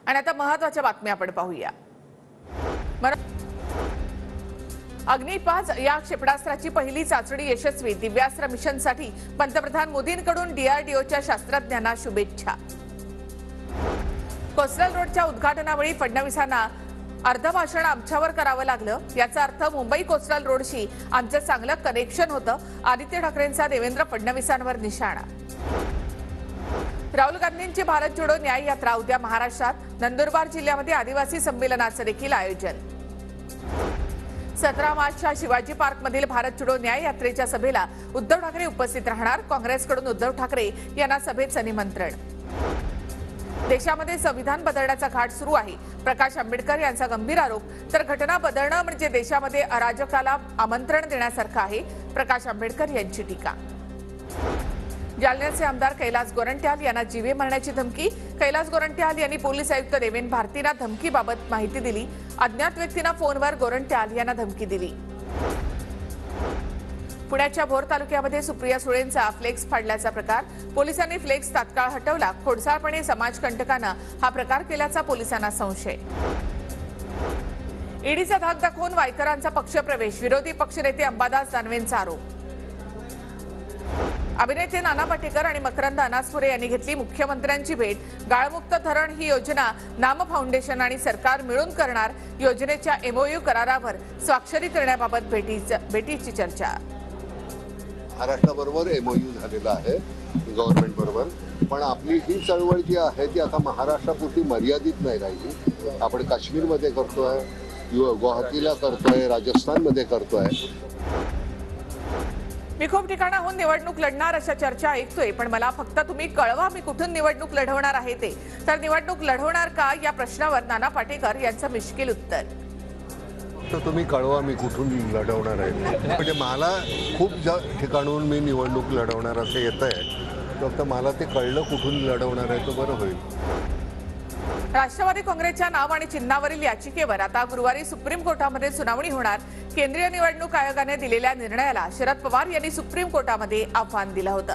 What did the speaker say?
आणि आता महत्त्वाच्या बातम्या आपण पाहूया। अग्नि-5 या क्षेपणास्त्राची पहिली चाचणी यशस्वी। दिव्यास्त्र मिशनसाठी पंतप्रधान मोदींकडून डीआरडीओच्या शास्त्रज्ञांना शुभेच्छा। कोस्टल रोडच्या उद्घाटनावेळी फडणवीसांना अर्ध भाषण आमच्यावर करावं लागलं। याचा अर्थ मुंबई कोस्टल रोडशी आमचं चांगलं कनेक्शन होतं। आदित्य ठाकरेंचा देवेंद्र फडणवीसांवर निशाणा। राहुल गांधींची भारत जोडो न्याय यात्रा उद्या महाराष्ट्रात। नंदुरबार जिल्ह्यामध्ये आदिवासी संमेलनाचं देखील आयोजन। 17 मार्चच्या शिवाजी पार्कमधील भारत जोडो न्याय यात्रेच्या सभेला उद्धव ठाकरे उपस्थित राहणार। काँग्रेसकडून उद्धव ठाकरे यांना सभेचं निमंत्रण। देशामध्ये संविधान बदलण्याचा घाट सुरू आहे। प्रकाश आंबेडकर यांचा गंभीर आरोप। तर घटना बदलणं म्हणजे देशामध्ये अराजकाला आमंत्रण देण्यासारखं आहे। प्रकाश आंबेडकर यांची टीका। जालन्याचे आमदार कैलास गोरंट्याल यांना जीवे मारण्याची धमकी। कैलास गोरंट्याल यांनी पोलीस आयुक्त देवेन भारतींना धमकीबाबत माहिती दिली। अज्ञात व्यक्तींना फोनवर गोरंट्याल यांना धमकी दिली। पुण्याच्या भोर तालुक्यामध्ये सुप्रिया सुळेंचा फ्लेक्स फाडल्याचा प्रकार। पोलिसांनी फ्लेक्स तात्काळ हटवला। खोडसाळपणे समाजकंटकांना हा प्रकार केल्याचा पोलिसांना संशय। ईडीचा धाक दाखवून वायकरांचा पक्षप्रवेश। विरोधी पक्षनेते अंबादास दानवेंचा आरोप। अभिनेते नाना पाटेकर आणि मकरंद अनासपुरे यांनी घेतली मुख्यमंत्र्यांची भेट। गाळमुक्त धरण ही योजना नाम फाउंडेशन आणि सरकार मिळून करणार। योजनेच्या एमओयू करारावर स्वाक्षरी करण्याबाबत भेटीची चर्चा। महाराष्ट्राबरोबर एमओयू झालेला आहे गव्हर्नमेंट बरोबर, पण आपली ही चळवळ जी आहे ती आता महाराष्ट्रापुरती मर्यादित नाही राहिली। आपण काश्मीरमध्ये करतोय, गुवाहाटीला करतोय, राजस्थानमध्ये करतोय। मी खूप ठिकाणाहून निवडणूक लढणार अशा चर्चा ऐकतोय, पण मला फक्त तुम्ही कळवा मी कुठून निवडणूक लढवणार आहे ते। तर निवडणूक लढवणार का या प्रश्नावर नाना पाटेकर यांचं मिश्किल उत्तर। तर तुम्ही कळवा मी कुठून लढवणार आहे। म्हणजे मला खूप ठिकाणून मी निवडणूक लढवणार असं येतंय, फक्त मला ते कळलं कुठून लढवणार आहे तो बरं होईल। राष्ट्रवादी काँग्रेसच्या नाव आणि चिन्हावरील याचिकेवर आता गुरुवारी सुप्रीम कोर्टामध्ये सुनावणी होणार। केंद्रीय निवडणूक आयोगाने दिलेल्या निर्णयाला शरद पवार यांनी सुप्रीम कोर्टामध्ये आव्हान दिलं होतं।